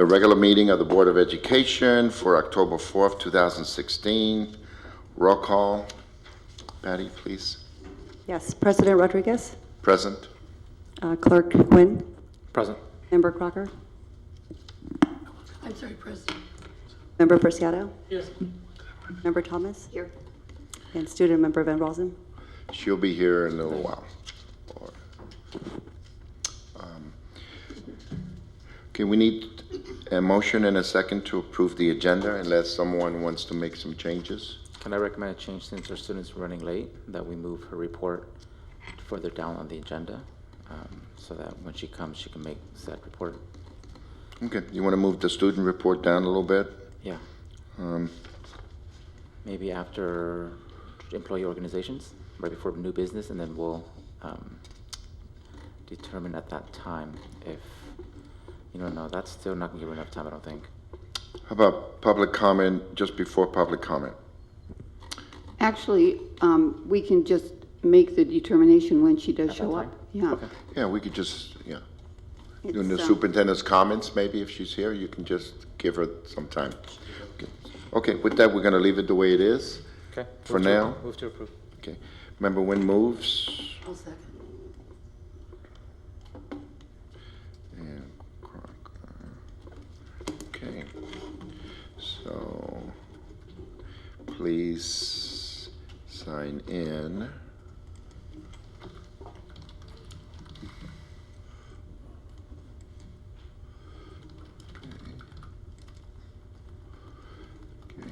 the regular meeting of the Board of Education for October 4th, 2016. Roll call. Patty, please. Yes. President Rodriguez. Present. Clerk Quinn. Present. Member Crocker. I'm sorry, President. Member Preciado. Yes. Member Thomas. Here. And Student Member Van Rosen. She'll be here in a little while. Okay, we need a motion and a second to approve the agenda unless someone wants to make some changes. Can I recommend a change since our student's running late, that we move her report further down on the agenda, so that when she comes, she can make said report? Okay, you want to move the student report down a little bit? Yeah. Maybe after employee organizations, right before new business, and then we'll determine at that time if, no, that's still not gonna give her enough time, I don't think. How about public comment just before public comment? Actually, we can just make the determination when she does At show that up. time? Yeah. Okay. Yeah, we could just, doing the It's, superintendent's comments, maybe if she's here, you can just give her some time. Okay, with that, we're going to leave it the way it is Okay. for now. Move to approve. Okay, Member Nguyen moves. I'll second. And Crocker. Okay, so please sign in. Okay.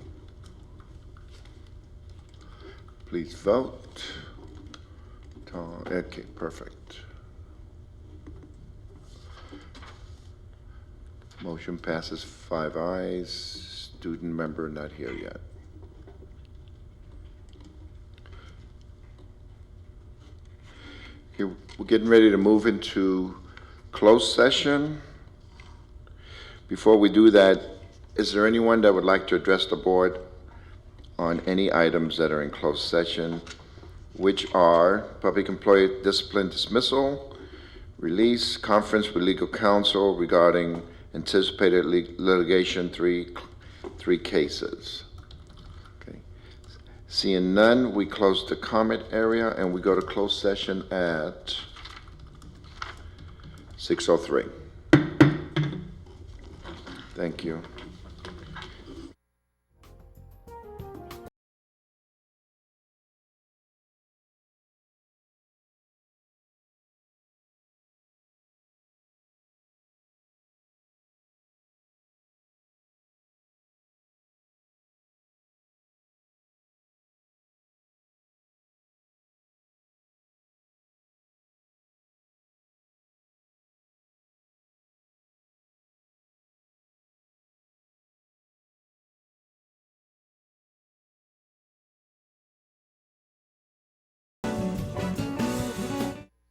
Please vote. Okay, perfect. Motion passes 5 ayes. Student member not here yet. Okay, we're getting ready to move into closed session. Before we do that, is there anyone that would like to address the board on any items that are in closed session, which are public employee discipline dismissal, release, conference with legal counsel regarding anticipated litigation, three cases. Okay. Seeing none, we close the comment area and we go to closed session at 6:03. Thank you.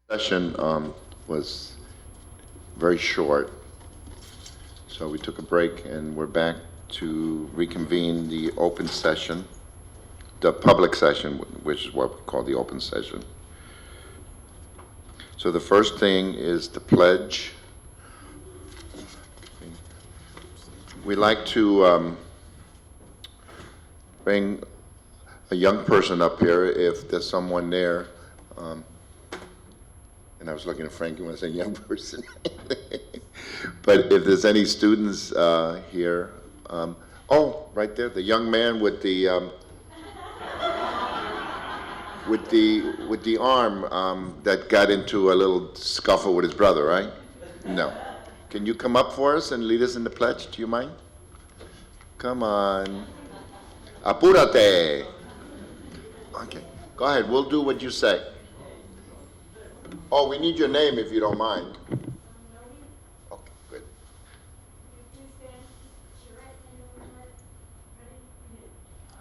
Session was very short, so we took a break and we're back to reconvene the open session, the public session, which is what we call the open session. So the first thing is the pledge. We like to bring a young person up here if there's someone there. And I was looking at Frankie when I said young person. But if there's any students here, oh, right there, the young man with the arm that got into a little scuffle with his brother, right? No. Can you come up for us and lead us in the pledge? Do you mind? Come on. Apúrate. Okay. Go ahead. We'll do what you say. Oh, we need your name if you don't mind. Okay, good.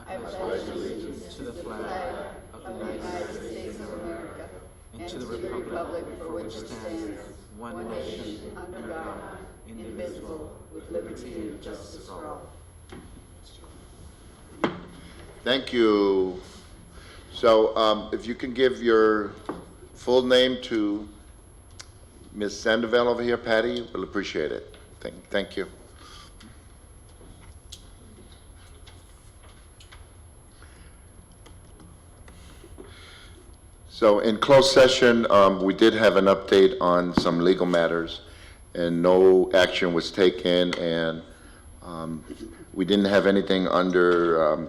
I pledge allegiance to the flag of the United States of America and to the republic for which it stands, one nation, under God, indivisible, with liberty and justice for all. Thank you. So if you can give your full name to Ms. Sandoval over here, Patty, we'll appreciate it. Thank you. So in closed session, we did have an update on some legal matters, and no action was taken, and we didn't have anything under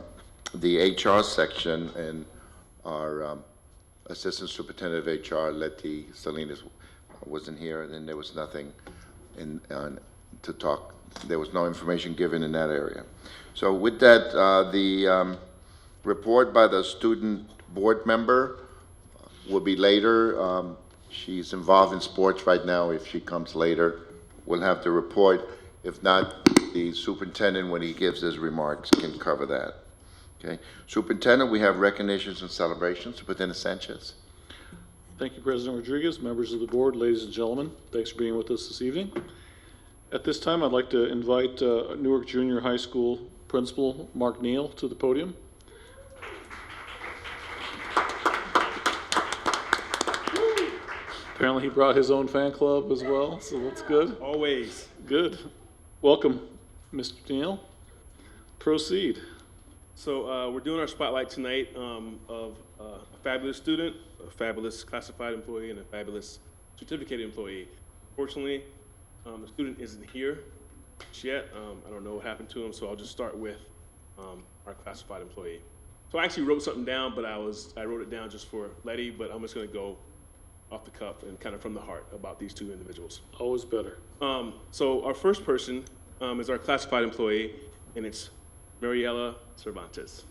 the HR section, and our Assistant Superintendent of HR, Letty Salinas, wasn't here, and then there was nothing to talk. There was no information given in that area. So with that, the report by the student board member will be later. She's involved in sports right now. If she comes later, we'll have the report. If not, the superintendent, when he gives his remarks, can cover that. Okay. Superintendent, we have recognitions and celebrations. Superintendent Sanchez. Thank you, President Rodriguez, members of the board, ladies and gentlemen. Thanks for being with us this evening. At this time, I'd like to invite Newark Junior High School Principal Mark Neal to the podium. Apparently he brought his own fan club as well, so that's good. Always. Good. Welcome, Mr. Neal. Proceed. So we're doing our spotlight tonight of a fabulous student, a fabulous classified employee, and a fabulous certificated employee. Fortunately, the student isn't here yet. I don't know what happened to him, so I'll just start with our classified employee. So I actually wrote something down, but I wrote it down just for Letty, but I'm just going to go off the cuff and kind of from the heart about these two individuals. Always better. So our first person is our classified employee, and it's Mariela Cervantes.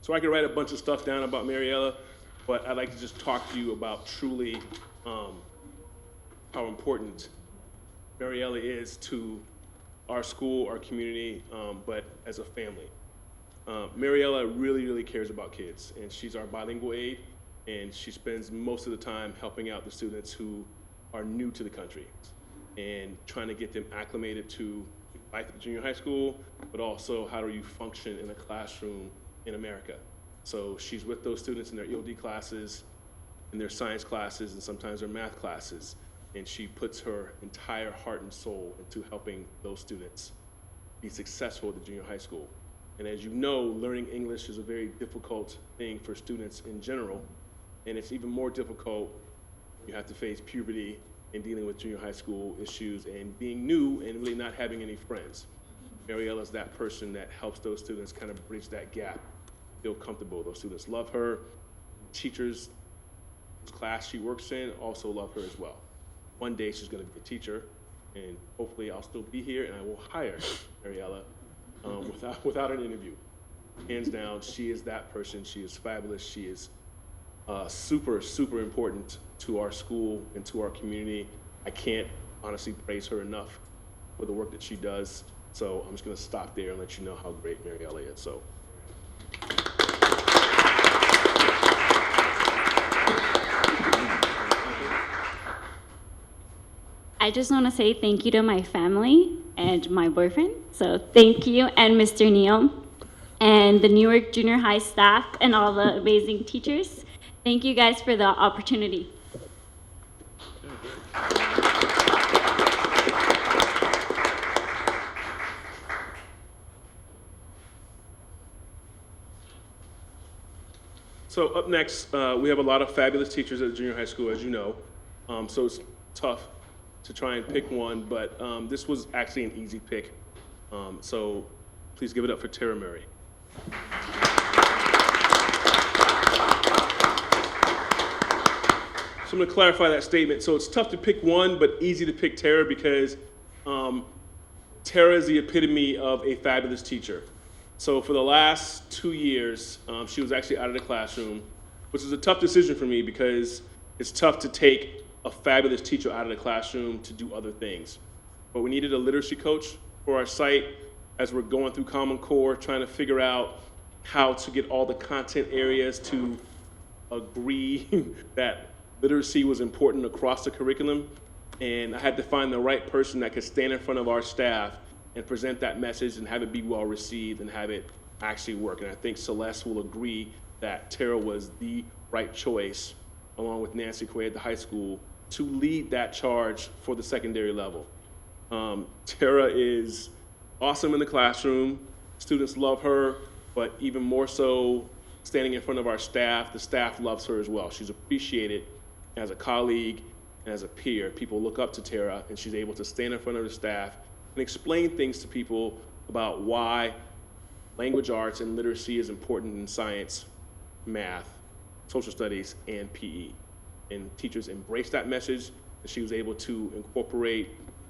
So I could write a bunch of stuff down about Mariela, but I'd like to just talk to you about truly how important Mariela is to our school, our community, but as a family. Mariela really, really cares about kids, and she's our bilingual aide, and she spends most of the time helping out the students who are new to the country and trying to get them acclimated to life at the junior high school, but also how do you function in a classroom in America. So she's with those students in their EOD classes, in their science classes, and sometimes their math classes, and she puts her entire heart and soul into helping those students be successful at the junior high school. And as you know, learning English is a very difficult thing for students in general, and it's even more difficult. You have to face puberty and dealing with junior high school issues and being new and really not having any friends. Mariela is that person that helps those students kind of bridge that gap, feel comfortable. Those students love her. Teachers, whose class she works in, also love her as well. One day she's going to be a teacher, and hopefully I'll still be here and I will hire Mariela without an interview. Hands down, she is that person. She is fabulous. She is super, super important to our school and to our community. I can't honestly praise her enough for the work that she does. So I'm just going to stop there and let you know how great Mariela is. So. I just want to say thank you to my family and my boyfriend. So thank you, and Mr. Neal, and the Newark Junior High staff, and all the amazing teachers. Thank you guys for the opportunity. So up next, we have a lot of fabulous teachers at the junior high school, as you know. So it's tough to try and pick one, but this was actually an easy pick. So please give it up for Tara Murray. So I'm going to clarify that statement. So it's tough to pick one, but easy to pick Tara because Tara is the epitome of a fabulous teacher. So for the last 2 years, she was actually out of the classroom, which is a tough decision for me because it's tough to take a fabulous teacher out of the classroom to do other things. But we needed a literacy coach for our site as we're going through Common Core, trying to figure out how to get all the content areas to agree that literacy was important across the curriculum. And I had to find the right person that could stand in front of our staff and present that message and have it be well received and have it actually work. And I think Celeste will agree that Tara was the right choice, along with Nancy Quay at the high school, to lead that charge for the secondary level. Tara is awesome in the classroom. Students love her, but even more so standing in front of our staff, the staff loves her as well. She's appreciated as a colleague and as a peer. People look up to Tara, and she's able to stand in front of the staff and explain things to people about why language arts and literacy is important in science, math, social studies, and PE. And teachers embrace that message, and she was able to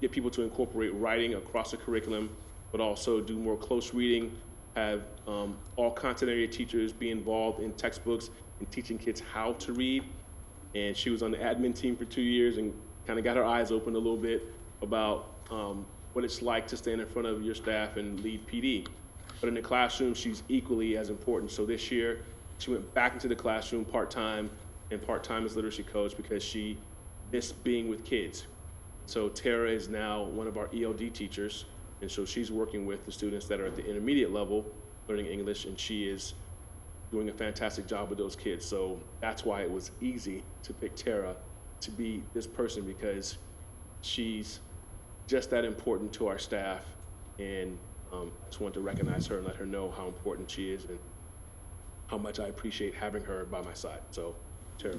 get people to incorporate writing across the curriculum, but also do more close reading, have all content area teachers be involved in textbooks and teaching kids how to read. And she was on the admin team for 2 years and kind of got her eyes open a little bit about what it's like to stand in front of your staff and lead PD. But in the classroom, she's equally as important. So this year, she went back into the classroom part-time and part-time as literacy coach because she missed being with kids. So Tara is now one of our ELD teachers, and so she's working with the students that are at the intermediate level learning English, and she is doing a fantastic job with those kids. So that's why it was easy to pick Tara to be this person, because she's just that important to our staff, and I just wanted to recognize her and let her know how important she is and how much I appreciate having her by my side. So, Tara.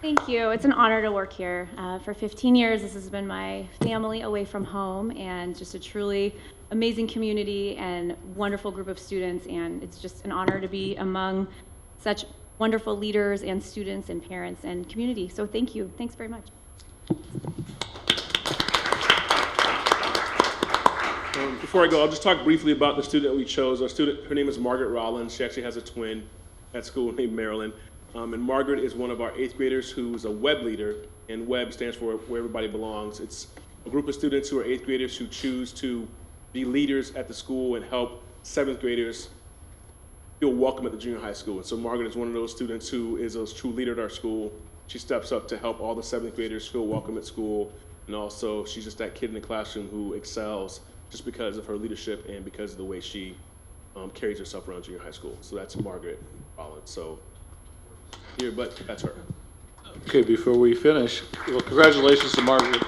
Thank you. It's an honor to work here. For 15 years, this has been my family away from home, and just a truly amazing community and wonderful group of students. And it's just an honor to be among such wonderful leaders and students and parents and community. So thank you. Thanks very much. Before I go, I'll just talk briefly about the student we chose. Our student, her name is Margaret Rollins. She actually has a twin at school named Marilyn. And Margaret is one of our 8th graders who's a web leader, and WEB stands for Where Everybody Belongs. It's a group of students who are 8th graders who choose to be leaders at the school and help 7th graders feel welcome at the junior high school. And so Margaret is one of those students who is a true leader at our school. She steps up to help all the 7th graders feel welcome at school, and also she's just that kid in the classroom who excels just because of her leadership and because of the way she carries herself around junior high school. So that's Margaret Rollins. So here, but that's her. Okay, before we finish, well, congratulations to Margaret.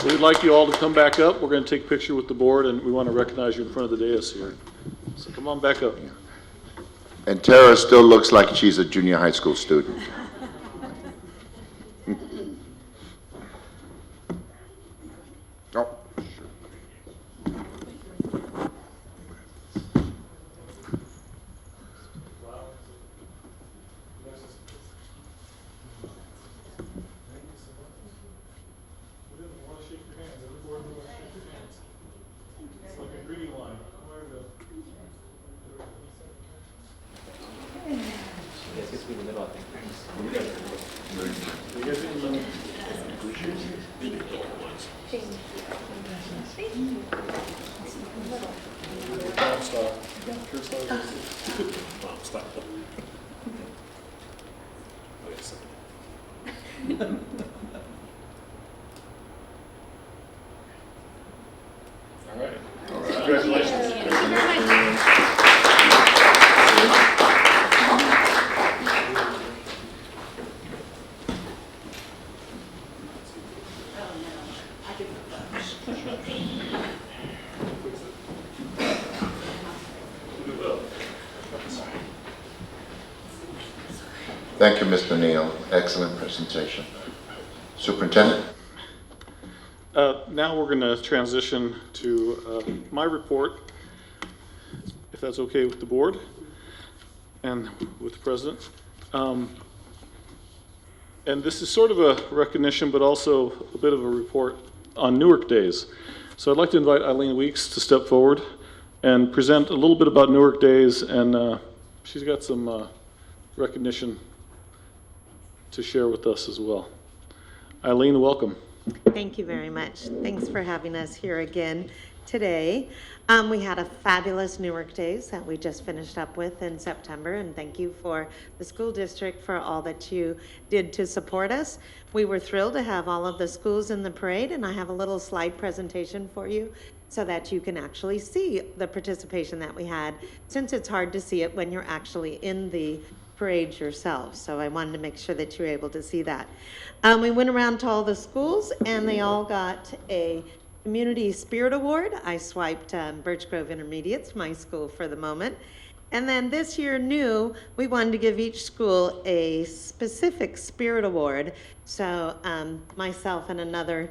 We'd like you all to come back up. We're going to take a picture with the board, and we want to recognize you in front of the dais here. So come on back up. And Tara still looks like she's a junior high school student. Oh. Thank you, Mr. Neal. Excellent presentation. Superintendent? Now we're going to transition to my report, if that's okay with the board and with the president. And this is sort of a recognition, but also a bit of a report on Newark Days. So I'd like to invite Eileen Weeks to step forward and present a little bit about Newark Days, and she's got some recognition to share with us as well. Eileen, welcome. Thank you very much. Thanks for having us here again today. We had a fabulous Newark Days that we just finished up with in September, and thank you for the school district for all that you did to support us. We were thrilled to have all of the schools in the parade, and I have a little slide presentation for you so that you can actually see the participation that we had, since it's hard to see it when you're actually in the parade yourselves, so I wanted to make sure that you were able to see that. We went around to all the schools, and they all got a Community Spirit Award. I swiped Birch Grove Intermediate's my school for the moment. And then this year new, we wanted to give each school a specific Spirit Award. So myself and another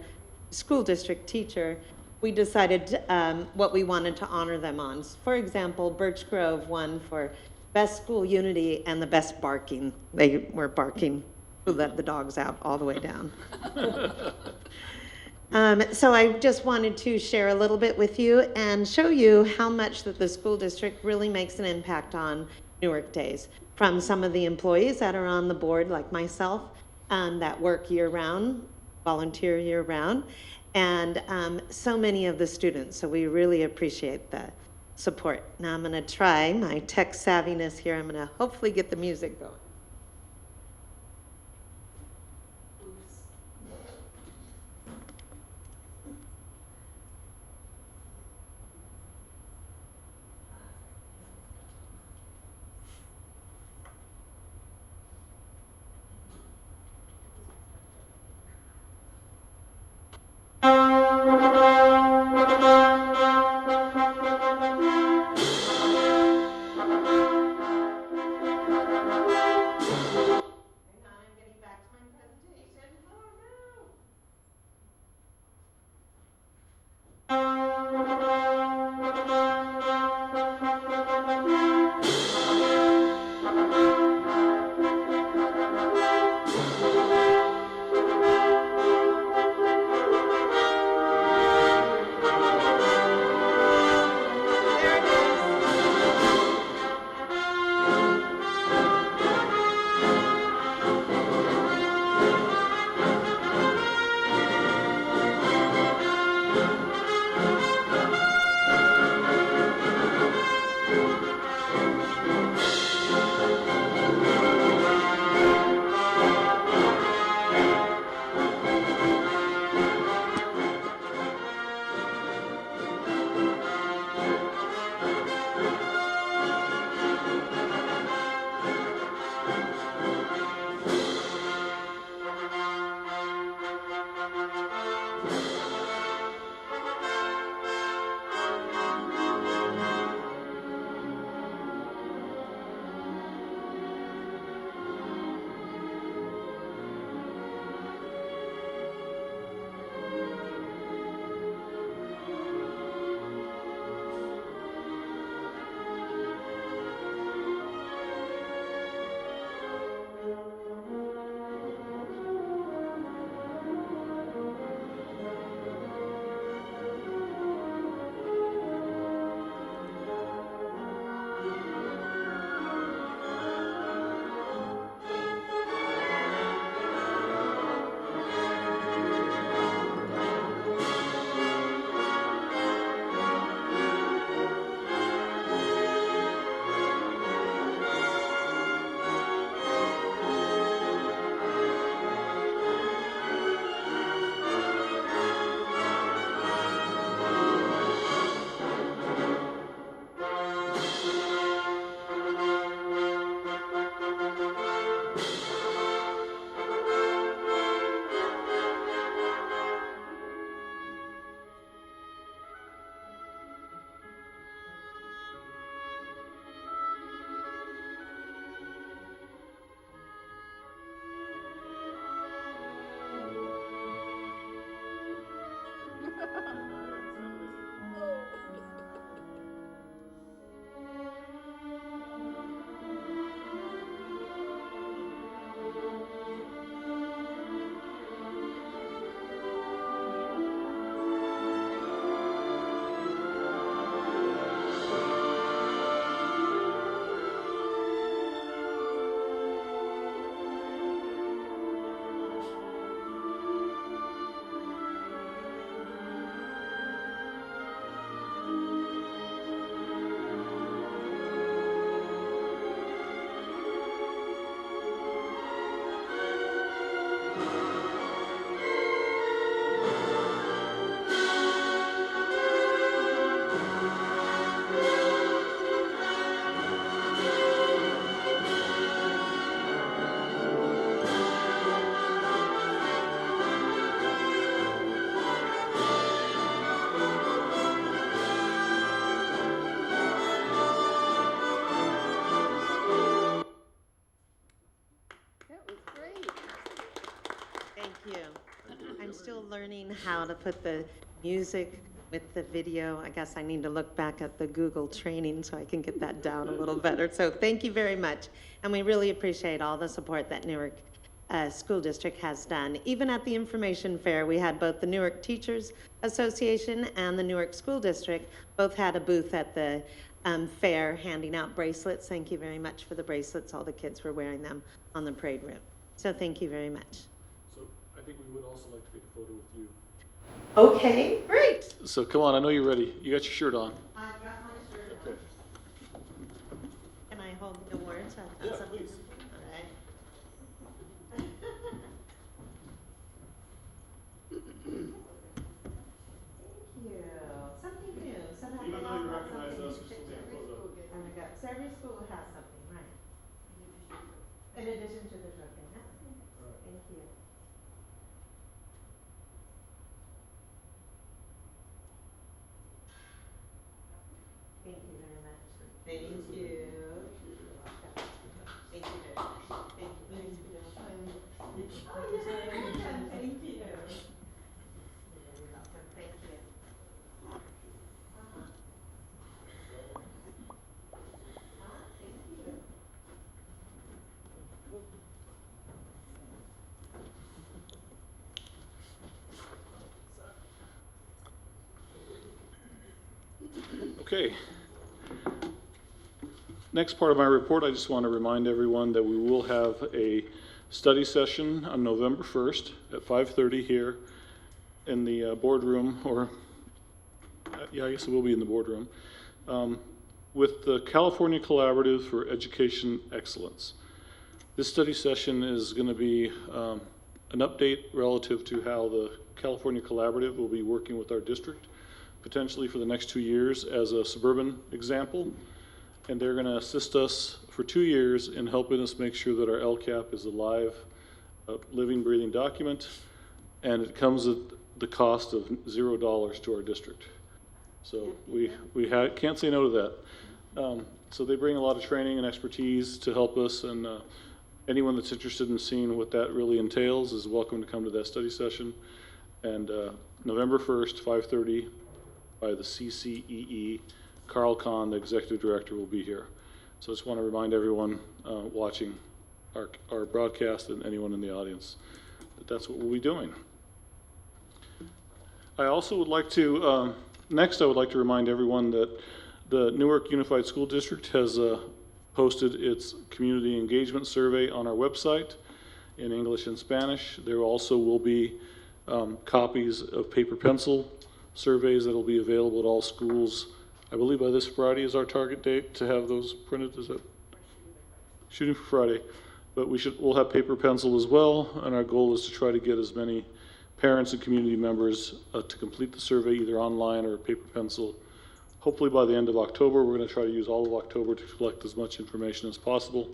school district teacher, we decided what we wanted to honor them on. For example, Birch Grove won for Best School Unity and the Best Barking. They were barking, who let the dogs out all the way down. So I just wanted to share a little bit with you and show you how much that the school district really makes an impact on Newark Days. From some of the employees that are on the board, like myself, that work year-round, volunteer year-round, and so many of the students. So we really appreciate the support. Now I'm going to try my tech savviness here. I'm going to hopefully get the music going. you. I'm still learning how to put the music with the video. I guess I need to look back at the Google training so I can get that down a little better. So thank you very much. And we really appreciate all the support that Newark School District has done. Even at the information fair, we had both the Newark Teachers Association and the Newark School District both had a booth at the fair handing out bracelets. Thank you very much for the bracelets. All the kids were wearing them on the parade route. So thank you very much. So I think we would also like to take a photo with you. Okay, great. So come on, I know you're ready. You got your shirt on. I've got my shirt on. Okay. Can I hold the awards? Yeah, please. All right. Thank you. Something new. Somehow Even they though all you have recognize something. us, we still take a photo. Oh my God, so every school has something, right? In addition to the drug thing, that's good. Thank you. Thank you very much. Thank you. Thank you very much. Thank you. Oh, you're so welcome. Thank you. You're very welcome. Thank you. Thank you. Okay. Next part of my report, I just want to remind everyone that we will have a study session on November 1st at 5:30 here in the boardroom, or, yeah, I guess it will be in the boardroom, with the California Collaborative for Education Excellence. This study session is going to be an update relative to how the California Collaborative will be working with our district, potentially for the next 2 years as a suburban example. And they're going to assist us for 2 years in helping us make sure that our LCAP is a live, living, breathing document, and it comes at the cost of $0 to our district. So we can't say no to that. So they bring a lot of training and expertise to help us, and anyone that's interested in seeing what that really entails is welcome to come to that study session. And November 1st, 5:30, by the CCEE. Carl Kahn, the executive director, will be here. So I just want to remind everyone watching our broadcast and anyone in the audience that that's what we'll be doing. I also would like to, next I would like to remind everyone that the Newark Unified School District has posted its community engagement survey on our website in English and Spanish. There also will be copies of paper pencil surveys that will be available at all schools. I believe by this Friday is our target date to have those printed. Is that shooting for Friday? But we'll have paper pencil as well, and our goal is to try to get as many parents and community members to complete the survey either online or paper pencil. Hopefully by the end of October. We're going to try to use all of October to collect as much information as possible,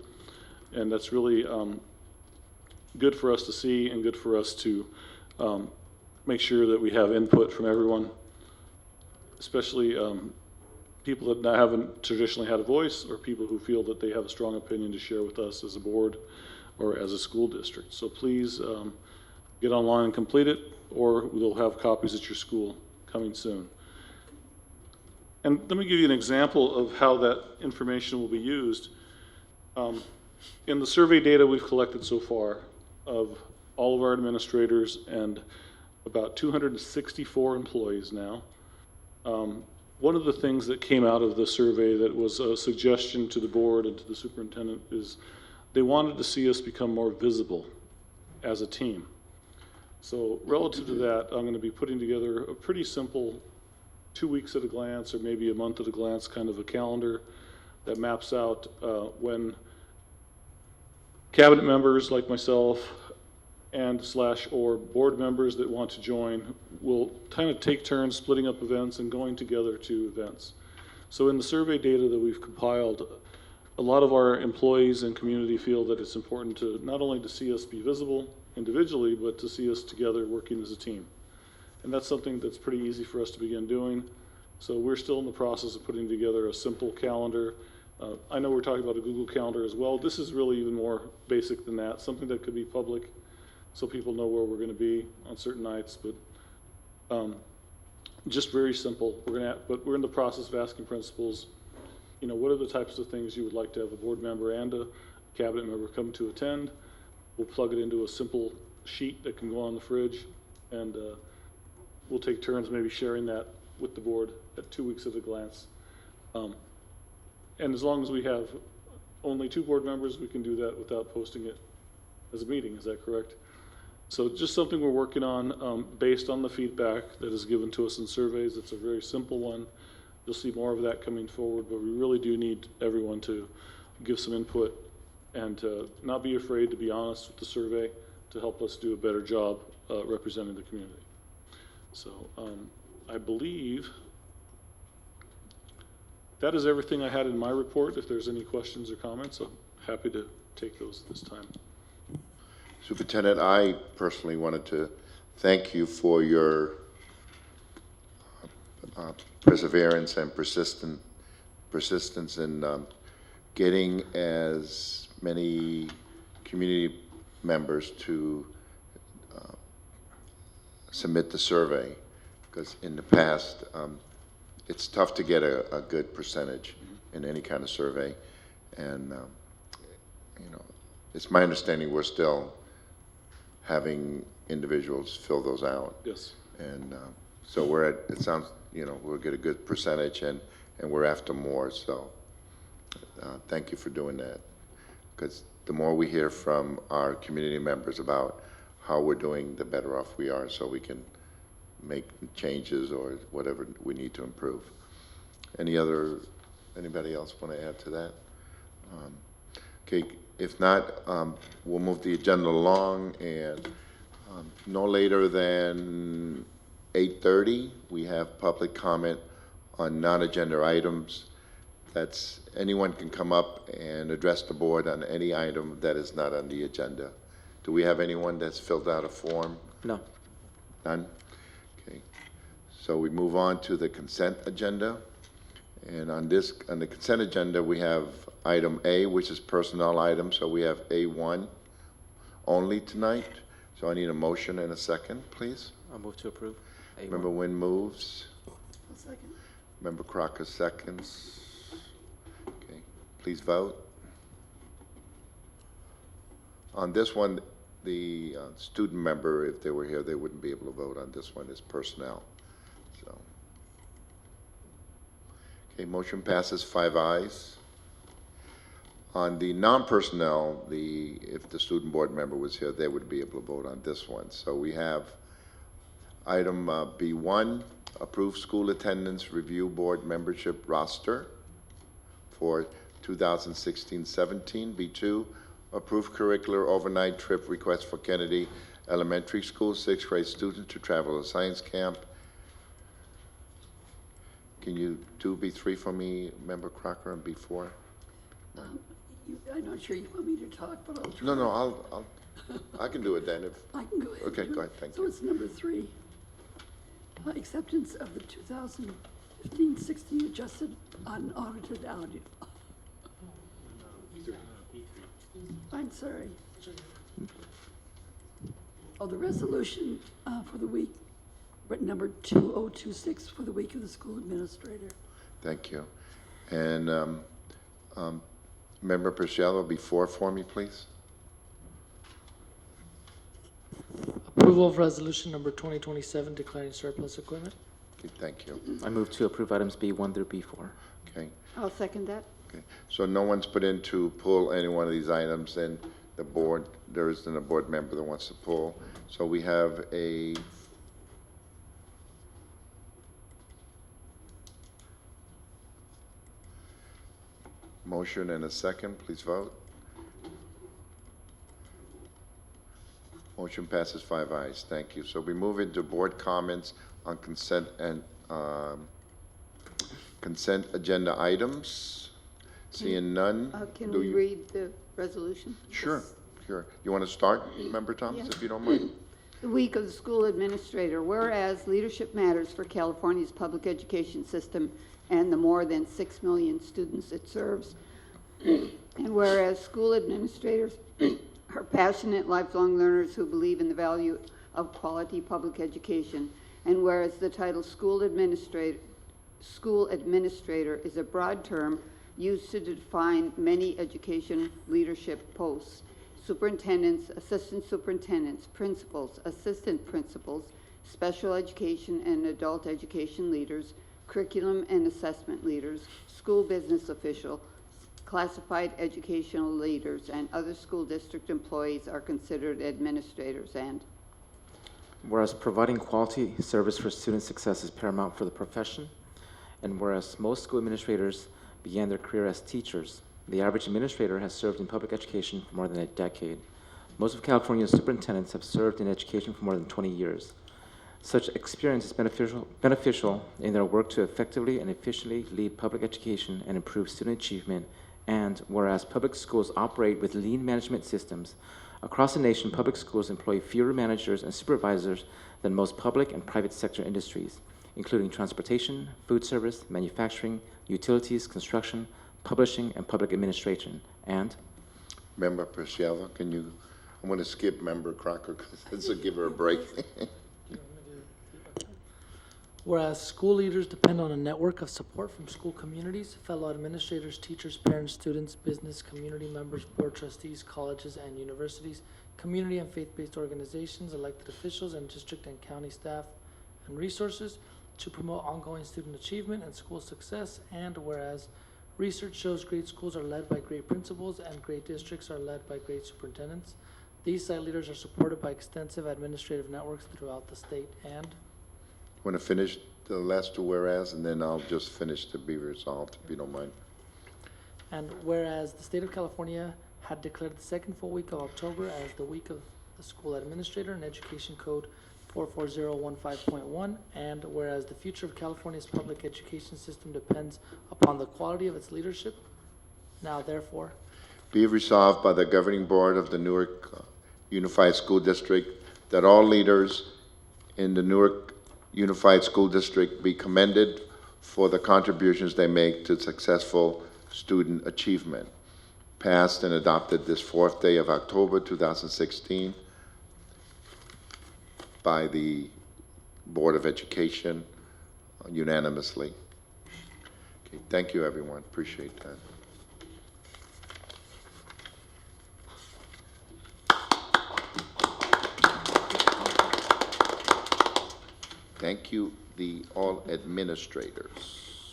and that's really good for us to see and good for us to make sure that we have input from everyone, especially people that haven't traditionally had a voice, or people who feel that they have a strong opinion to share with us as a board or as a school district. So please get online and complete it, or we'll have copies at your school coming soon. And let me give you an example of how that information will be used. In the survey data we've collected so far of all of our administrators and about 264 employees now, one of the things that came out of the survey that was a suggestion to the board and to the superintendent is they wanted to see us become more visible as a team. So relative to that, I'm going to be putting together a pretty simple 2 weeks at a glance, or maybe a month at a glance, kind of a calendar that maps out when cabinet members like myself and or board members that want to join will kind of take turns splitting up events and going together to events. So in the survey data that we've compiled, a lot of our employees and community feel that it's important to not only to see us be visible individually, but to see us together working as a team. And that's something that's pretty easy for us to begin doing. So we're still in the process of putting together a simple calendar. I know we're talking about a Google Calendar as well. This is really even more basic than that, something that could be public, so people know where we're going to be on certain nights, but just very simple. But we're in the process of asking principals, you know, what are the types of things you would like to have a board member and a cabinet member come to attend? We'll plug it into a simple sheet that can go on the fridge, and we'll take turns maybe sharing that with the board at 2 weeks at a glance. And as long as we have only 2 board members, we can do that without posting it as a meeting. Is that correct? So just something we're working on based on the feedback that is given to us in surveys. It's a very simple one. You'll see more of that coming forward, but we really do need everyone to give some input and not be afraid to be honest with the survey to help us do a better job representing the community. So I believe that is everything I had in my report. If there's any questions or comments, I'm happy to take those this time. Superintendent, I personally wanted to thank you for your perseverance and persistence in getting as many community members to submit the survey, because in the past, it's tough to get a good percentage in any kind of survey. And, you know, it's my understanding we're still having individuals fill those out. Yes. And so we're at, it sounds, you know, we'll get a good percentage, and we're after more. So thank you for doing that, because the more we hear from our community members about how we're doing, the better off we are, so we can make changes or whatever we need to improve. Anybody else want to add to that? Okay, if not, we'll move the agenda along, and no later than 8:30, we have public comment on non-agenda items. That's, anyone can come up and address the board on any item that is not on the agenda. Do we have anyone that's filled out a form? No. None? Okay. So we move on to the consent agenda. And on the consent agenda, we have item A, which is personnel item. So we have A1 only tonight. So I need a motion and a second, please. I'll move to approve. A1. Member Nguyen moves. I'll second. Member Crocker seconds. Okay, please vote. On this one, the student member, if they were here, they wouldn't be able to vote on this one. It's personnel. So, okay, motion passes 5 ayes. On the non-personnel, if the student board member was here, they would be able to vote on this one. So we have item B1, approve school attendance review board membership roster for 2016-17. B2, approve curricular overnight trip request for Kennedy Elementary School 6th grade students to travel to science camp. Can you do B3 for me, Member Crocker, and B4? I'm not sure you want me to talk, but I'll try. No, I can do it then. If I can go ahead. Okay, and do go it. ahead, thank so you. it's number 3. Acceptance of the 2015-16 adjusted unaudited audit. I'm sorry. Oh, the resolution for the week, number 2026 for the week of the school administrator. Thank you. And Member Prisciello, B4 for me, please. Approval of resolution number 2027 declaring surplus equipment. Okay, thank you. I move to approve items B1 through B4. Okay. I'll second that. Okay. So no one's put in to pull any one of these items, and the board, there isn't a board member that wants to pull. So we have a motion and a second. Please vote. Motion passes 5 ayes. Thank you. So we move into board comments on consent and consent agenda items. Seeing none. Can do we you- read the resolution? Sure, sure. You want to start, Member Thomas, if you don't mind? The week of the school administrator, whereas leadership matters for California's public education system and the more than 6 million students it serves. And whereas school administrators are passionate lifelong learners who believe in the value of quality public education. And whereas the title school administrator is a broad term used to define many education leadership posts: superintendents, assistant superintendents, principals, assistant principals, special education and adult education leaders, curriculum and assessment leaders, school business official, classified educational leaders, and other school district employees are considered administrators. And Whereas providing quality service for student success is paramount for the profession, and whereas most school administrators began their career as teachers, the average administrator has served in public education for more than a decade. Most of California's superintendents have served in education for more than 20 years. Such experience is beneficial in their work to effectively and efficiently lead public education and improve student achievement. And whereas public schools operate with lean management systems, across the nation, public schools employ fewer managers and supervisors than most public and private sector industries, including transportation, food service, manufacturing, utilities, construction, publishing, and public administration. And Member Preciado, I'm going to skip Member Crocker because this will give her a break. whereas school leaders depend on a network of support from school communities, fellow administrators, teachers, parents, students, business, community members, board trustees, colleges and universities, community and faith-based organizations, elected officials, and district and county staff and resources to promote ongoing student achievement and school success. And whereas research shows great schools are led by great principals and great districts are led by great superintendents, these site leaders are supported by extensive administrative networks throughout the state. And Want to finish the last two whereas, and then I'll just finish to be resolved, if you don't mind. And whereas the state of California had declared the second full week of October as the week of the school administrator in Education Code 44015.1, and whereas the future of California's public education system depends upon the quality of its leadership, now therefore Be it resolved by the governing board of the Newark Unified School District that all leaders in the Newark Unified School District be commended for the contributions they make to successful student achievement. Passed and adopted this 4th day of October 2016 by the Board of Education unanimously. Okay, thank you, everyone. Appreciate that. Thank you, all administrators.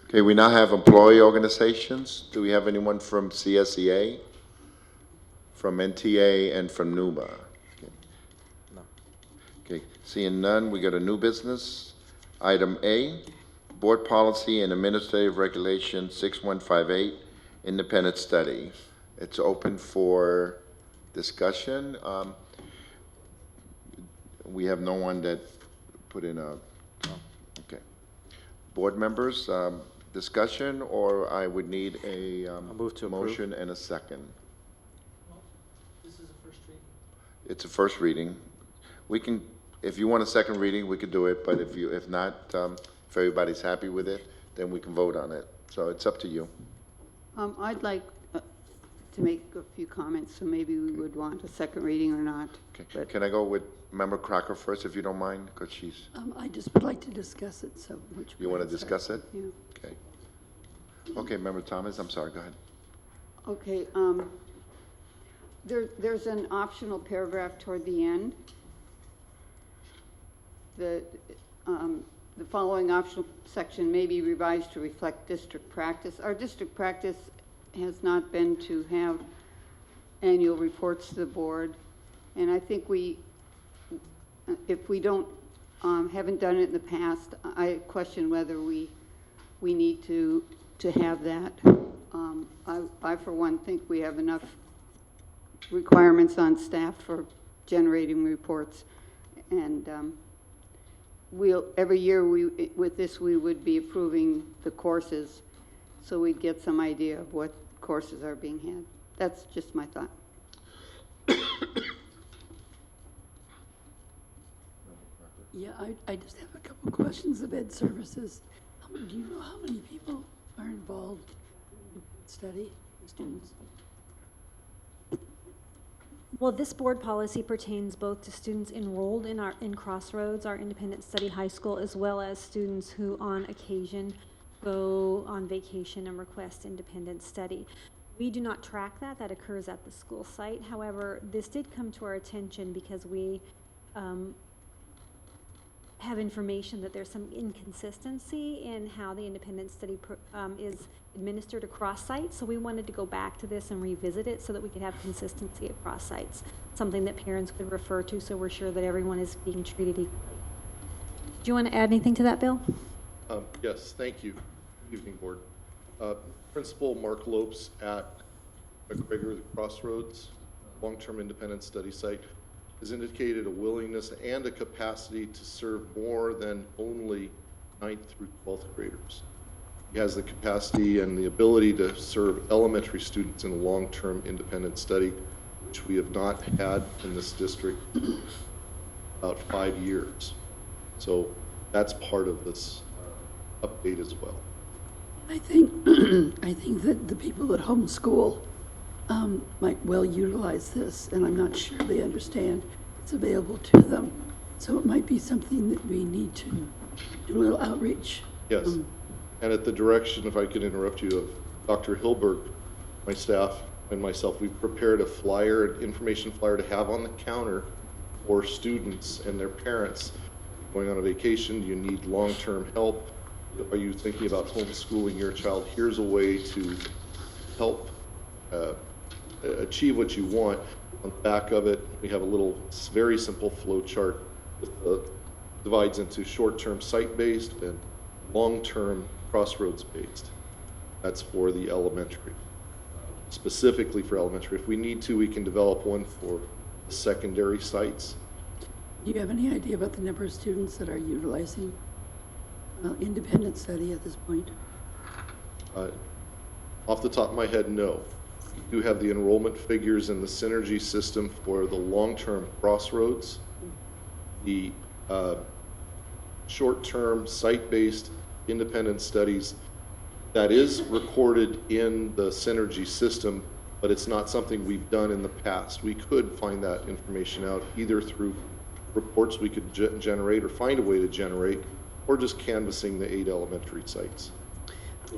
Okay, we now have employee organizations. Do we have anyone from CSEA, from NTA, and from NUMA? Okay. No. Okay, seeing none, we got a new business. Item A, Board Policy and Administrative Regulation 6158, Independent Study. It's open for discussion. We have no one that put in a, okay. Board members, discussion, or I would need a move to approve. motion and a second. this is a first reading. It's a first reading. We can, if you want a second reading, we could do it, but if not, if everybody's happy with it, then we can vote on it. So it's up to you. I'd like to make a few comments, so maybe we would want a second reading or not. Okay. But Can I go with Member Crocker first, if you don't mind, because she's, I just would like to discuss it, so. you want to discuss it? yeah. Okay. Okay, Member Thomas, I'm sorry, go ahead. Okay, there's an optional paragraph toward the end. The following optional section may be revised to reflect district practice. Our district practice has not been to have annual reports to the board, and I think if we don't, haven't done it in the past, I question whether we need to have that. I for one think we have enough requirements on staff for generating reports, and every year with this we would be approving the courses, so we'd get some idea of what courses are being had. That's just my thought. Yeah, I just have a couple questions of Ed Services. Do you know how many people are involved in study, students? Well, this board policy pertains both to students enrolled in Crossroads, our independent study high school, as well as students who on occasion go on vacation and request independent study. We do not track that. That occurs at the school site. However, this did come to our attention because we have information that there's some inconsistency in how the independent study is administered across sites. So we wanted to go back to this and revisit it so that we could have consistency across sites, something that parents could refer to so we're sure that everyone is being treated equally. Do you want to add anything to that, Bill? Yes, thank you. Good evening, Board. Principal Mark Lopes at McGregor the Crossroads long-term independent study site has indicated a willingness and a capacity to serve more than only 9th through 12th graders. He has the capacity and the ability to serve elementary students in long-term independent study, which we have not had in this district about 5 years. So that's part of this update as well. I think, I think that the people at homeschool might well utilize this, and I'm not sure they understand it's available to them. So it might be something that we need to do a little outreach. Yes, and at the direction, if I could interrupt you, of Dr. Hilberg, my staff and myself, we've prepared a flyer, an information flyer to have on the counter for students and their parents going on a vacation. You need long-term help. Are you thinking about homeschooling your child? Here's a way to help achieve what you want. On the back of it, we have a little very simple flow chart that divides into short-term site-based and long-term crossroads-based. That's for the elementary, specifically for elementary. If we need to, we can develop one for the secondary sites. Do you have any idea about the number of students that are utilizing independent study at this point? Off the top of my head, no. We do have the enrollment figures in the synergy system for the long-term crossroads. The short-term site-based independent studies, that is recorded in the synergy system, but it's not something we've done in the past. We could find that information out either through reports we could generate or find a way to generate, or just canvassing the 8 elementary sites.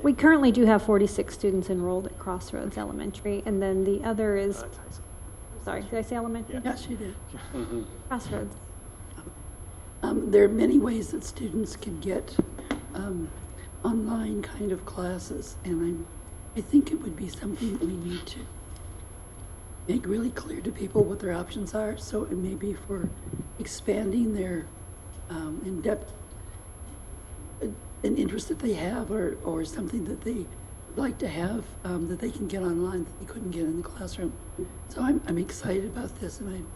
We currently do have 46 students enrolled at Crossroads Elementary, and then the other is, sorry, did I say elementary? Yes, you did. Crossroads. There are many ways that students can get online kind of classes, and I think it would be something that we need to make really clear to people what their options are, so it may be for expanding their in-depth an interest that they have, or something that they would like to have that they can get online that they couldn't get in the classroom. So I'm excited about this, and I'm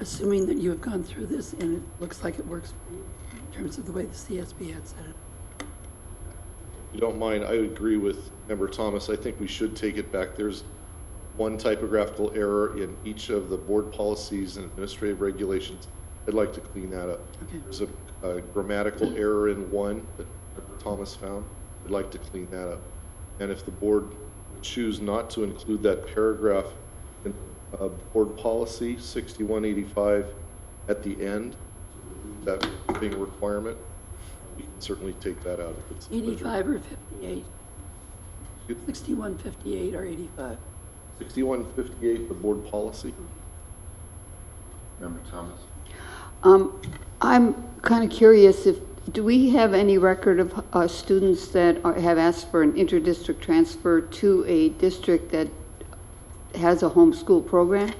assuming that you have gone through this and it looks like it works for you in terms of the way the CSB had said it. If you don't mind, I agree with Member Thomas. I think we should take it back. There's one typographical error in each of the board policies and administrative regulations. I'd like to clean that up. Okay. There's a grammatical error in one that Thomas found. I'd like to clean that up. And if the board would choose not to include that paragraph in board policy 6185 at the end, that being a requirement, we can certainly take that out if it's 85 or 58? 6158 or 85? 6158, the board policy. Member Thomas? I'm kind of curious, do we have any record of students that have asked for an inter-district transfer to a district that has a homeschool program?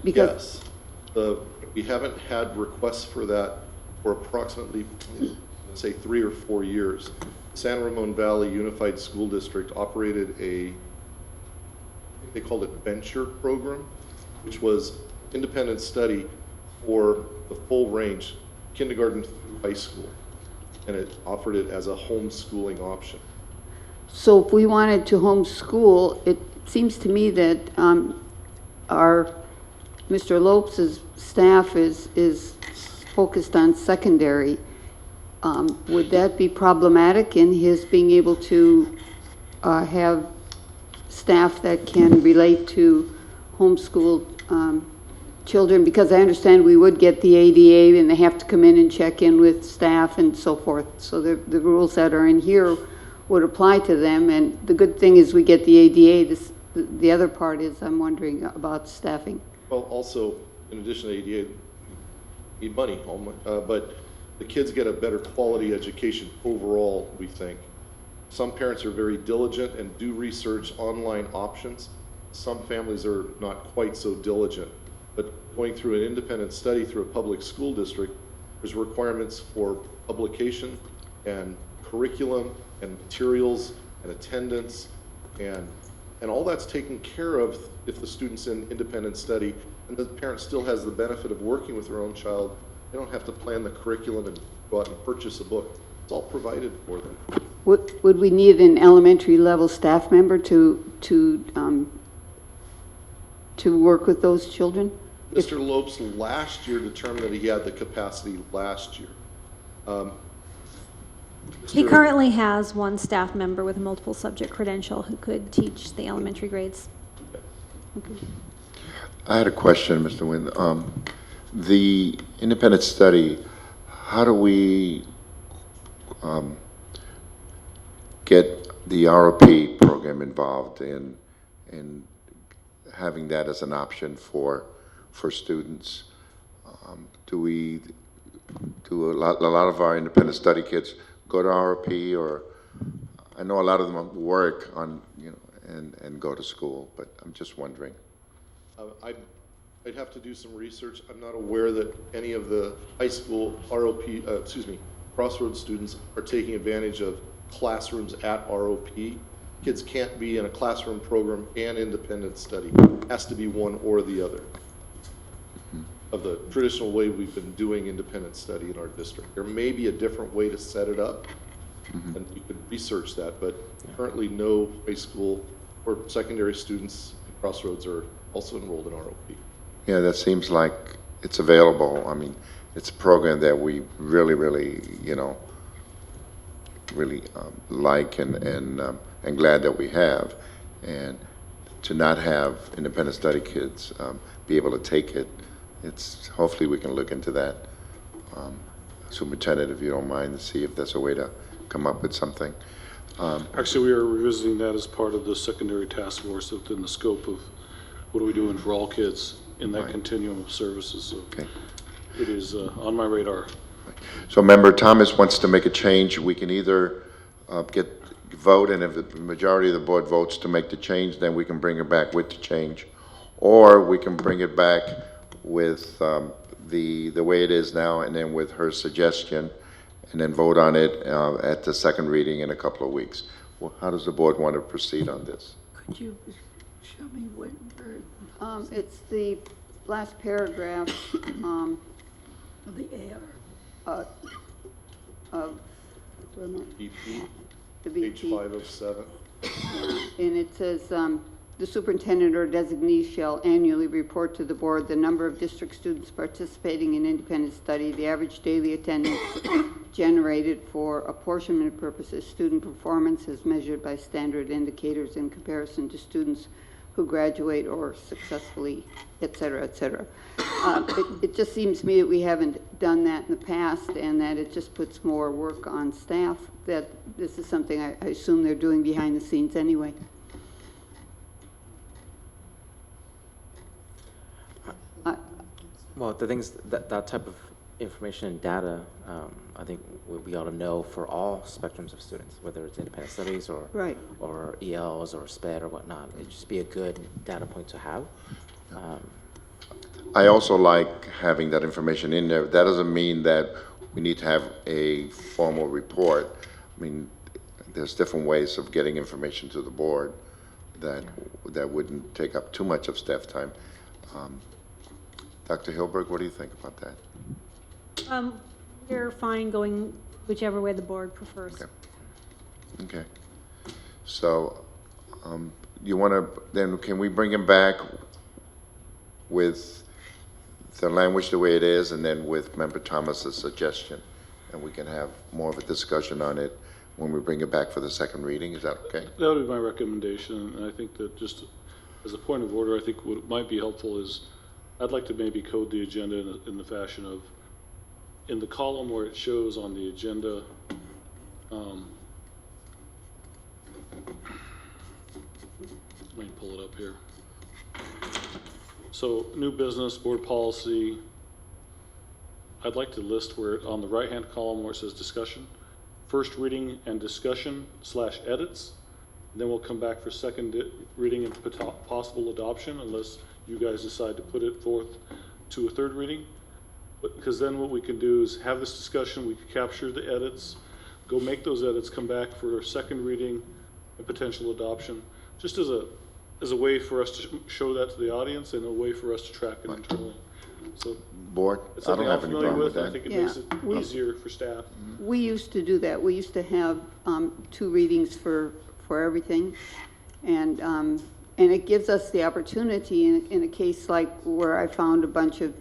Yes. We haven't had requests for that for approximately, say, 3 or 4 years. San Ramon Valley Unified School District operated they called it Venture program, which was independent study for the full range, kindergarten through high school, and it offered it as a homeschooling option. So if we wanted to homeschool, it seems to me that Mr. Lopes' staff is focused on secondary. Would that be problematic in his being able to have staff that can relate to homeschooled children? Because I understand we would get the ADA and they have to come in and check in with staff and so forth. So the rules that are in here would apply to them. And the good thing is we get the ADA. The other part is I'm wondering about staffing. Well, also, in addition to ADA, need money, but the kids get a better quality education overall, we think. Some parents are very diligent and do research online options. Some families are not quite so diligent. But going through an independent study through a public school district, there's requirements for publication and curriculum and materials and attendance, and all that's taken care of if the student's in independent study, and the parent still has the benefit of working with their own child. They don't have to plan the curriculum and go out and purchase a book. It's all provided for them. Would we need an elementary level staff member to work with those children? Mr. Lopes last year determined that he had the capacity last year. He currently has one staff member with a multiple subject credential who could teach the elementary grades. Okay. I had a question, Mr. Nguyen. The independent study, how do we get the ROP program involved in having that as an option for students? Do a lot of our independent study kids go to ROP, or I know a lot of them work on, and go to school, but I'm just wondering. I'd have to do some research. I'm not aware that any of the high school ROP, Crossroads students are taking advantage of classrooms at ROP. Kids can't be in a classroom program and independent study. It has to be one or the other. Of the traditional way we've been doing independent study in our district. There may be a different way to set it up, and you could research that, but currently no high school or secondary students at Crossroads are also enrolled in ROP. Yeah, that seems like it's available. I mean, it's a program that we really, really, like and glad that we have. And to not have independent study kids be able to take it, hopefully we can look into that. Superintendent, if you don't mind, to see if there's a way to come up with something. Actually, we are revisiting that as part of the secondary task force within the scope of what are we doing for all kids in that continuum of services. So Okay. it is on my radar. So Member Thomas wants to make a change. We can either vote, and if the majority of the board votes to make the change, then we can bring it back with the change. Or we can bring it back with the way it is now, and then with her suggestion, and then vote on it at the second reading in a couple of weeks. Well, how does the board want to proceed on this? Could you show me what? It's the last paragraph Of the AR. of BP, the page BP. 5 of 7. And it says, the superintendent or designee shall annually report to the board the number of district students participating in independent study, the average daily attendance generated for apportionment purposes, student performance as measured by standard indicators in comparison to students who graduate or successfully, et cetera, et cetera. It just seems to me that we haven't done that in the past, and that it just puts more work on staff, that this is something I assume they're doing behind the scenes anyway. Well, the things that type of information and data, I think we ought to know for all spectrums of students, whether it's independent studies or Right. or ELs or SPED or whatnot. It'd just be a good data point to have. I also like having that information in there. That doesn't mean that we need to have a formal report. I mean, there's different ways of getting information to the board that wouldn't take up too much of staff time. Dr. Hilberg, what do you think about that? We're fine going whichever way the board prefers. Okay. So, you want to, then can we bring him back with the language the way it is, and then with Member Thomas's suggestion, and we can have more of a discussion on it when we bring it back for the second reading. Is that okay? That would be my recommendation, and I think that just as a point of order, I think what might be helpful is I'd like to maybe code the agenda in the fashion of, in the column where it shows on the agenda, let me pull it up here. So new business, board policy, I'd like to list where, on the right-hand column where it says discussion, first reading and discussion / edits. Then we'll come back for second reading and possible adoption unless you guys decide to put it forth to a third reading. Because then what we can do is have this discussion, we can capture the edits, go make those edits, come back for a second reading and potential adoption, just as a way for us to show that to the audience and a way for us to track it internally. So Board, it's I don't something I'm have any familiar problem with with, and I that. think it Yeah, makes it easier for staff. We used to do that. We used to have 2 readings for everything. And it gives us the opportunity in a case like where I found a bunch of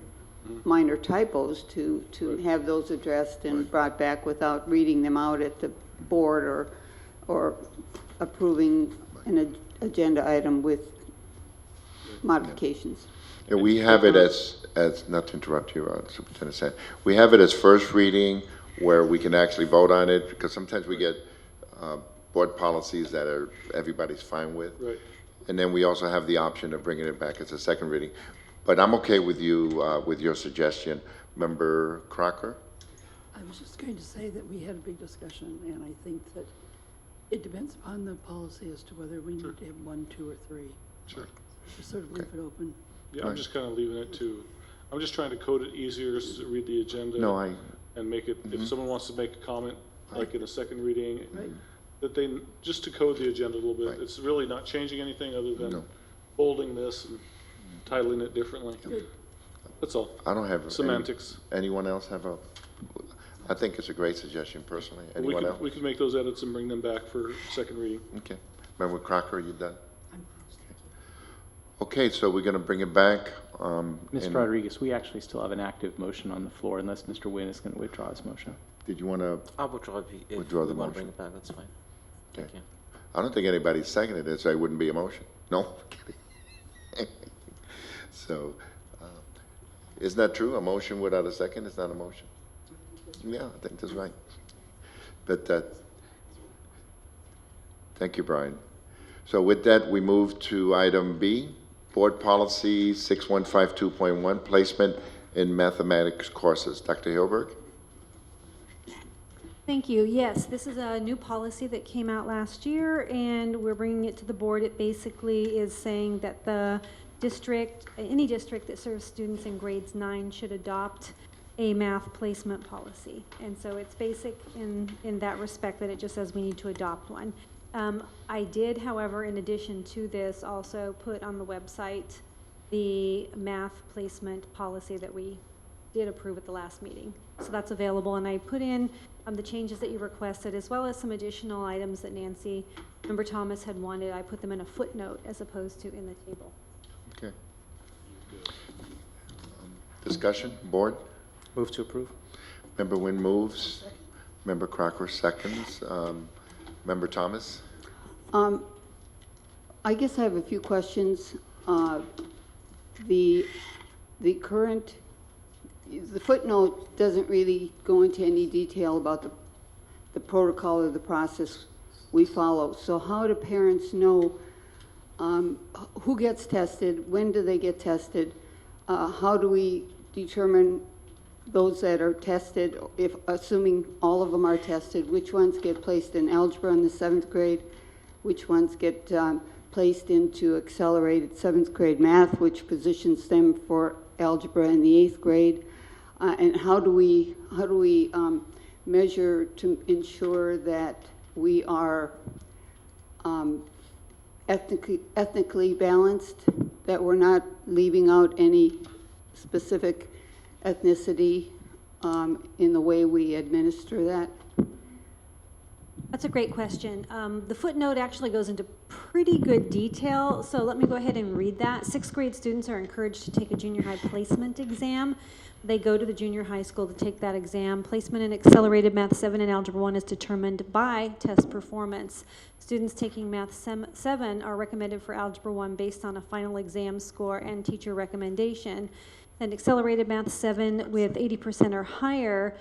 minor typos to have those addressed and brought back without reading them out at the board or approving an agenda item with modifications. Yeah, we have it as, not to interrupt you, Superintendent Sand, we have it as first reading where we can actually vote on it, because sometimes we get board policies that everybody's fine with. Right. And then we also have the option of bringing it back as a second reading. But I'm okay with you, with your suggestion. Member Crocker? I was just going to say that we had a big discussion, and I think that it depends upon the policy as to whether we need to have 1, 2, or 3. Sure. Just sort of leave it open. Yeah, I'm just kind of leaving it to, I'm just trying to code it easier to read the agenda. No, And make it, if someone wants to make a comment, like in a second reading, Right. that they, just to code the agenda a little bit. Right. It's really not changing anything other than No. bolding this and titling it differently. That's all. I don't have. Semantics. Anyone else have I think it's a great suggestion personally. Anyone else? We can make those edits and bring them back for second reading. Okay. Member Crocker, you done? Okay, so we're going to bring it back. Mr. and Rodriguez, we actually still have an active motion on the floor unless Mr. Nguyen is going to withdraw his motion. Did you want to? I'll withdraw if Withdraw the you want to motion. bring it back, that's fine. Okay. Thank you. I don't think anybody seconded it, so it wouldn't be a motion. No? Kidding. So, isn't that true? A motion without a second is not a motion? Yeah, I think that's right. But thank you, Brian. So with that, we move to item B, Board Policy 6152.1, Placement in Mathematics Courses. Dr. Hilberg? Thank you. Yes, this is a new policy that came out last year, and we're bringing it to the board. It basically is saying that the district, any district that serves students in grades 9 should adopt a math placement policy. And so it's basic in that respect that it just says we need to adopt one. I did, however, in addition to this, also put on the website the math placement policy that we did approve at the last meeting. So that's available, and I put in the changes that you requested, as well as some additional items that Nancy, Member Thomas had wanted. I put them in a footnote as opposed to in the table. Okay. Discussion, board? Move to approve. Member Nguyen moves. Member Crocker seconds. Member Thomas? I guess I have a few questions. The current, the footnote doesn't really go into any detail about the protocol or the process we follow. So how do parents know who gets tested, when do they get tested, how do we determine those that are tested, if assuming all of them are tested, which ones get placed in algebra in the 7th grade, which ones get placed into accelerated 7th grade math, which positions them for algebra in the 8th grade, and how do we measure to ensure that we are ethnically balanced, that we're not leaving out any specific ethnicity in the way we administer that? That's a great question. The footnote actually goes into pretty good detail, so let me go ahead and read that. Sixth grade students are encouraged to take a junior high placement exam. They go to the junior high school to take that exam. Placement in Accelerated Math 7 and Algebra 1 is determined by test performance. Students taking Math 7 are recommended for Algebra 1 based on a final exam score and teacher recommendation. And Accelerated Math 7 with 80% or higher,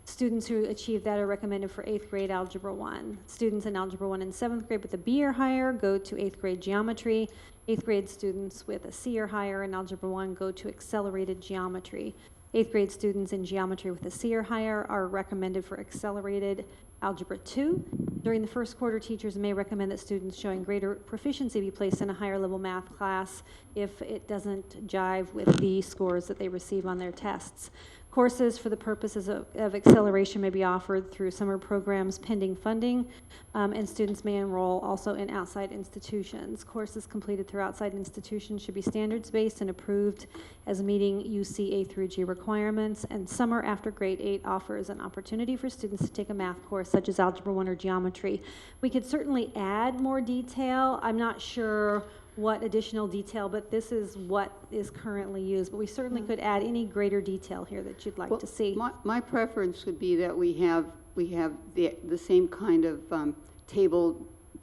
students who achieve that are recommended for 8th grade Algebra 1. Students in Algebra 1 and 7th grade with a B or higher go to 8th grade Geometry. 8th grade students with a C or higher in Algebra 1 go to Accelerated Geometry. 8th grade students in Geometry with a C or higher are recommended for Accelerated Algebra 2. During the first quarter, teachers may recommend that students showing greater proficiency be placed in a higher level math class if it doesn't jive with the scores that they receive on their tests. Courses for the purposes of acceleration may be offered through summer programs pending funding, and students may enroll also in outside institutions. Courses completed through outside institutions should be standards-based and approved as meeting UC A through G requirements, and summer after grade 8 offers an opportunity for students to take a math course such as Algebra 1 or Geometry. We could certainly add more detail. I'm not sure what additional detail, but this is what is currently used. But we certainly could add any greater detail here that you'd like to see. My preference would be that we have the same kind of table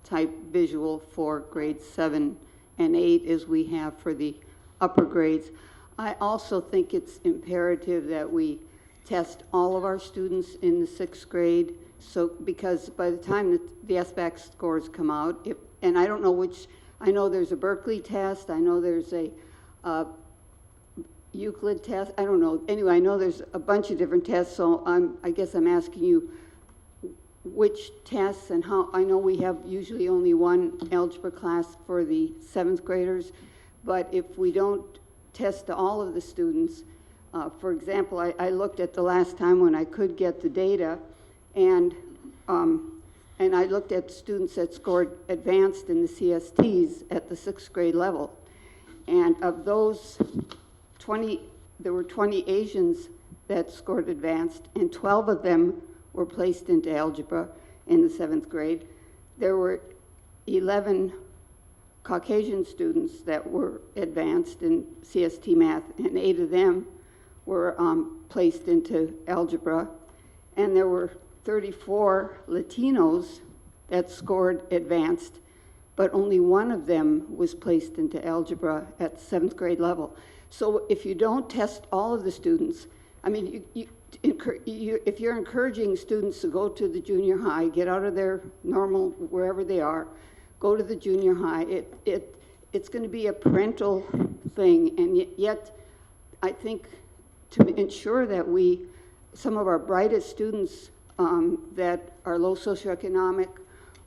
type visual for grades 7 and 8 as we have for the upper grades. I also think it's imperative that we test all of our students in the 6th grade. So, because by the time the SBAC scores come out, and I don't know which, I know there's a Berkeley test, I know there's a Euclid test, I don't know. Anyway, I know there's a bunch of different tests, so I guess I'm asking you which tests and how. I know we have usually only one algebra class for the 7th graders, but if we don't test all of the students, for example, I looked at the last time when I could get the data, and I looked at students that scored advanced in the CSTs at the 6th grade level. And of those 20, there were 20 Asians that scored advanced, and 12 of them were placed into algebra in the 7th grade. There were 11 Caucasian students that were advanced in CST math, and 8 of them were placed into algebra. And there were 34 Latinos that scored advanced, but only one of them was placed into algebra at 7th grade level. So if you don't test all of the students, I mean, if you're encouraging students to go to the junior high, get out of their normal, wherever they are, go to the junior high, it's going to be a parental thing, and yet I think to ensure that some of our brightest students that are low socioeconomic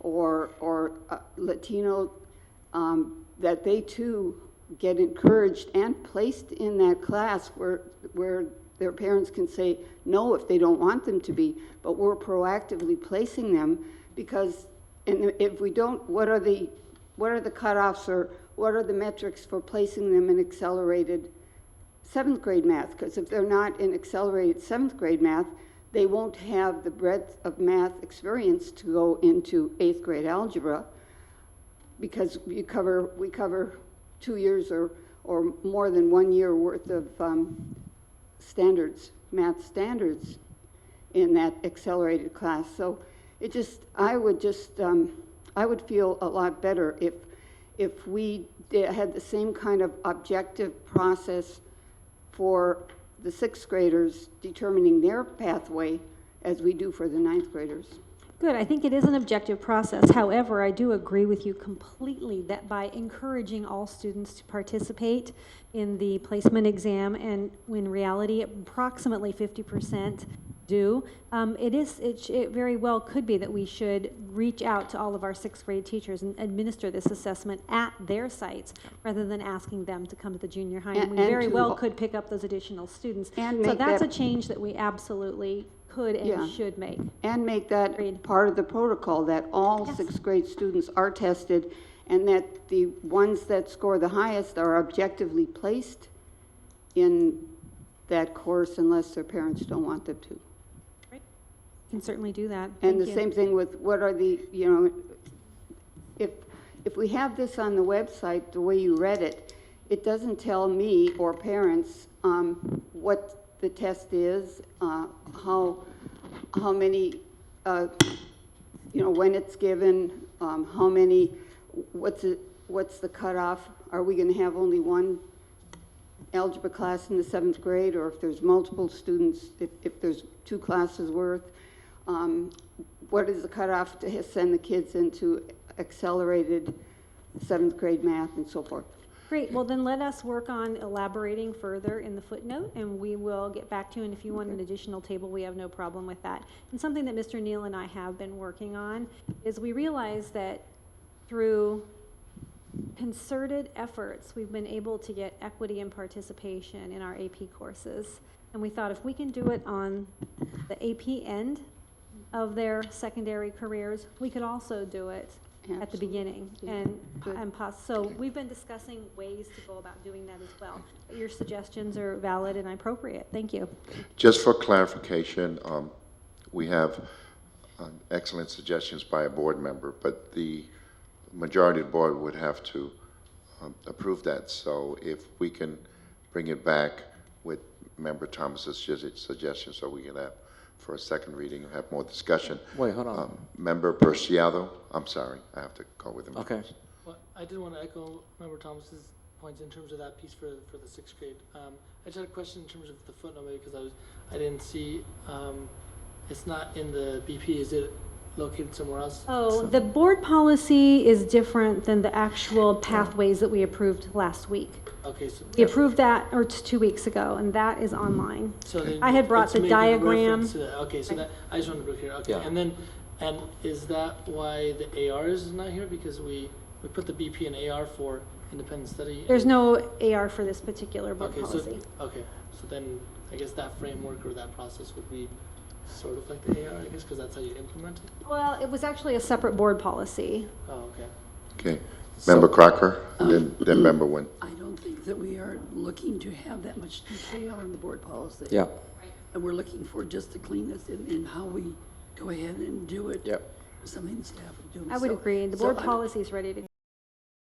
or Latino, that they too get encouraged and placed in that class where their parents can say no if they don't want them to be, but we're proactively placing them, because if we don't, what are the cutoffs, or what are the metrics for placing them in accelerated 7th grade math? Because if they're not in accelerated 7th grade math, they won't have the breadth of math experience to go into 8th grade algebra, because we cover 2 years or more than 1 year worth of math standards in that accelerated class. So I would feel a lot better if we had the same kind of objective process for the 6th graders determining their pathway as we do for the 9th graders. Good. I think it is an objective process. However, I do agree with you completely that by encouraging all students to participate in the placement exam, and in reality approximately 50% do, it very well could be that we should reach out to all of our 6th grade teachers and administer this assessment at their sites rather than asking them to come to the junior high. And we very well could pick up those additional students. So that's a change that we absolutely could and should make. And make that part of the protocol, that all 6th grade students are tested, and that the ones that score the highest are objectively placed in that course unless their parents don't want them to. can certainly do that. And the Thank you. same thing with what are the, if we have this on the website, the way you read it, it doesn't tell me or parents what the test is, how many, when it's given, how many, what's the cutoff? Are we going to have only one algebra class in the 7th grade, or if there's multiple students, if there's 2 classes worth? What is the cutoff to send the kids into accelerated 7th grade math and so forth? Great, well then let us work on elaborating further in the footnote, and we will get back to you, and if you want an additional table, we have no problem with that. And something that Mr. Neal and I have been working on is we realize that through concerted efforts, we've been able to get equity and participation in our AP courses. And we thought if we can do it on the AP end of their secondary careers, we could also do it at the beginning. So we've been discussing ways to go about doing that as well. But your suggestions are valid and appropriate. Thank you. Just for clarification, we have excellent suggestions by a board member, but the majority of the board would have to approve that. So if we can bring it back with Member Thomas's suggestion, so we can have for a second reading and have more discussion. Wait, hold on. Member Preciado, I'm sorry, I have to go with him. Okay. Well, I did want to echo Member Thomas's points in terms of that piece for the 6th grade. I just had a question in terms of the footnote, maybe because I didn't see, it's not in the BP, is it located somewhere else? Oh, the board policy is different than the actual pathways that we approved last week. Okay, so. We approved that, or 2 weeks ago, and that is online. So then I had brought it's the making diagram. reference to that. Okay, so that, I just wanted to be clear, okay. Yeah. And is that why the AR is not here? Because we put the BP and AR for independent study? There's no AR for this particular board Okay, policy. so then I guess that framework or that process would be sort of like the AR, I guess, because that's how you implement it? Well, it was actually a separate board policy. Oh, okay. Okay. Member Crocker, then Member Nguyen. I don't think that we are looking to have that much detail in the board policy. Yeah. And we're looking for just the cleanness in how we go ahead and do it. Yep. Something the staff would do. I would agree. The board policy is ready to